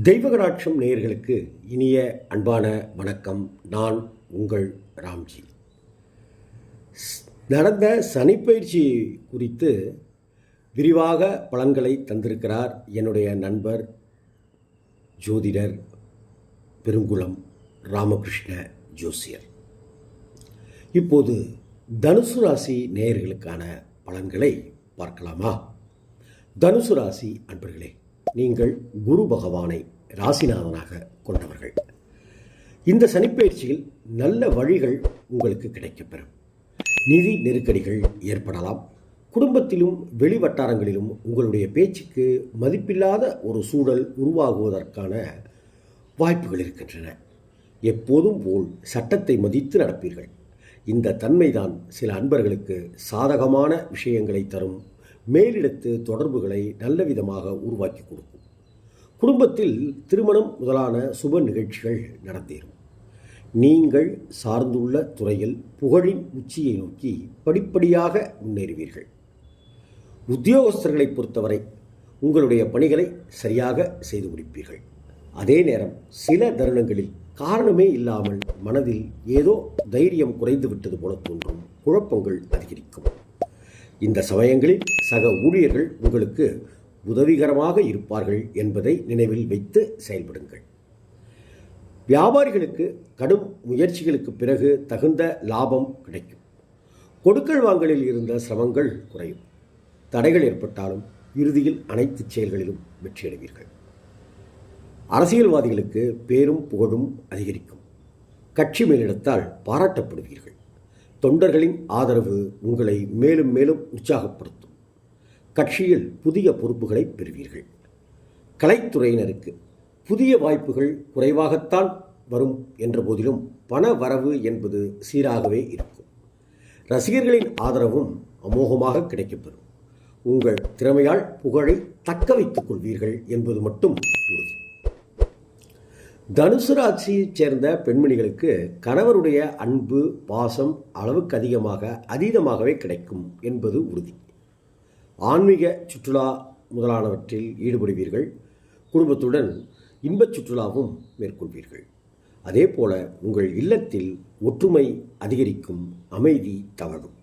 தெய்வகடாட்சம் நேயர்களுக்கு இனிய அன்பான வணக்கம். நான் உங்கள் ராம்ஜி. நடந்த சனிப்பயிற்சி குறித்து விரிவாக பலன்களை தந்திருக்கிறார் என்னுடைய நண்பர் ஜோதிடர் பெருங்குளம் ராமகிருஷ்ண ஜோசியர். இப்போது தனுசு ராசி நேயர்களுக்கான பலன்களை பார்க்கலாமா? தனுசு ராசி அன்பர்களே, நீங்கள் குரு பகவானை ராசிநாதனாக கொண்டவர்கள். இந்த சனிப்பயிற்சியில் நல்ல வழிகள் உங்களுக்கு கிடைக்கப்பெறும். நிதி நெருக்கடிகள் ஏற்படலாம். குடும்பத்திலும் வெளி வட்டாரங்களிலும் உங்களுடைய பேச்சுக்கு மதிப்பில்லாத ஒரு சூழல் உருவாகுவதற்கான வாய்ப்புகள் இருக்கின்றன. எப்போதும் போல் சட்டத்தை மதித்து நடப்பீர்கள். இந்த தன்மைதான் சில அன்பர்களுக்கு சாதகமான விஷயங்களை தரும். மேலிடத்து தொடர்புகளை நல்ல விதமாக உருவாக்கி கொடுக்கும். குடும்பத்தில் திருமணம் முதலான சுப நிகழ்ச்சிகள் நடந்தேறும். நீங்கள் சார்ந்துள்ள துறையில் புகழின் உச்சியை நோக்கி படிப்படியாக முன்னேறுவீர்கள். உத்தியோகஸ்தர்களை பொறுத்தவரை உங்களுடைய பணிகளை சரியாக செய்து முடிப்பீர்கள். அதே நேரம் சில தருணங்களில் காரணமே இல்லாமல் மனதில் ஏதோ தைரியம் குறைந்து விட்டது போல தோன்றும். குழப்பங்கள் அதிகரிக்கும். இந்த சமயங்களில் சக ஊழியர்கள் உங்களுக்கு உதவிகரமாக இருப்பார்கள் என்பதை நினைவில் வைத்து செயல்படுங்கள். வியாபாரிகளுக்கு கடும் முயற்சிகளுக்கு பிறகு தகுந்த லாபம் கிடைக்கும். கொடுக்கல் வாங்கலில் இருந்த சிரமங்கள் குறையும். தடைகள் ஏற்பட்டாலும் இறுதியில் அனைத்து செயல்களிலும் வெற்றியடைவீர்கள். அரசியல்வாதிகளுக்கு பேரும் புகழும் அதிகரிக்கும். கட்சி மேலிடத்தால் பாராட்டப்படுவீர்கள். தொண்டர்களின் ஆதரவு உங்களை மேலும் மேலும் உற்சாகப்படுத்தும். கட்சியில் புதிய பொறுப்புகளை பெறுவீர்கள். கலைத்துறையினருக்கு புதிய வாய்ப்புகள் குறைவாகத்தான் வரும் என்ற போதிலும் பண வரவு என்பது சீராகவே இருக்கும். ரசிகர்களின் ஆதரவும் அமோகமாக கிடைக்கப்பெறும். உங்கள் திறமையால் புகழை தக்க வைத்துக் கொள்வீர்கள் என்பது மட்டும் உறுதி. தனுசு ராசியைச் சேர்ந்த பெண்மணிகளுக்கு கணவருடைய அன்பு பாசம் அளவுக்கு அதீதமாகவே கிடைக்கும் என்பது உறுதி. ஆன்மீக சுற்றுலா முதலானவற்றில் ஈடுபடுவீர்கள். குடும்பத்துடன் இன்பச் சுற்றுலாவும் மேற்கொள்வீர்கள். அதே போல உங்கள் இல்லத்தில் ஒற்றுமை அதிகரிக்கும், அமைதி தவழும்.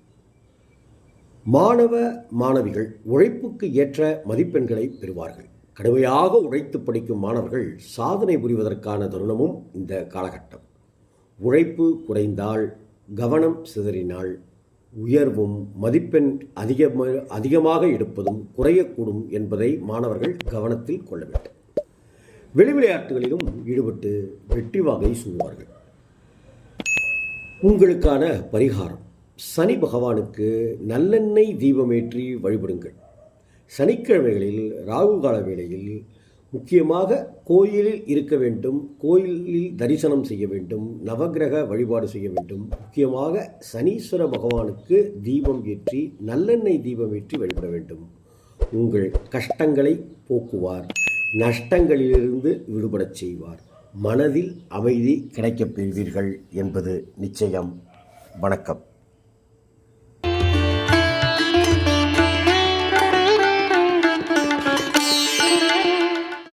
மாணவ மாணவிகள் உழைப்புக்கு ஏற்ற மதிப்பெண்களை பெறுவார்கள். கடுமையாக உழைத்து படிக்கும் மாணவர்கள் சாதனை புரிவதற்கான தருணமும் இந்த காலகட்டம். உழைப்பு குறைந்தால், கவனம் சிதறினால் உயர்வும் மதிப்பெண் அதிகமாக எடுப்பதும் குறையக்கூடும் என்பதை மாணவர்கள் கவனத்தில் கொள்ள வேண்டும். வெளி விளையாட்டுகளிலும் ஈடுபட்டு வெற்றி வாகை சூழ்வார்கள். உங்களுக்கான பரிகாரம்: சனி பகவானுக்கு நல்லெண்ணெய் தீபமேற்றி வழிபடுங்கள். சனிக்கிழமைகளில் ராகு கால வேளையில் முக்கியமாக கோயிலில் இருக்க வேண்டும். கோயிலில் தரிசனம் செய்ய வேண்டும். நவகிரக வழிபாடு செய்ய வேண்டும். முக்கியமாக சனீஸ்வர பகவானுக்கு தீபம் ஏற்றி நல்லெண்ணெய் தீபம் ஏற்றி வழிபட வேண்டும். உங்கள் கஷ்டங்களை போக்குவார். நஷ்டங்களிலிருந்து விடுபடச் செய்வார். மனதில் அமைதி கிடைக்கப் பெறுவீர்கள் என்பது நிச்சயம். வணக்கம்.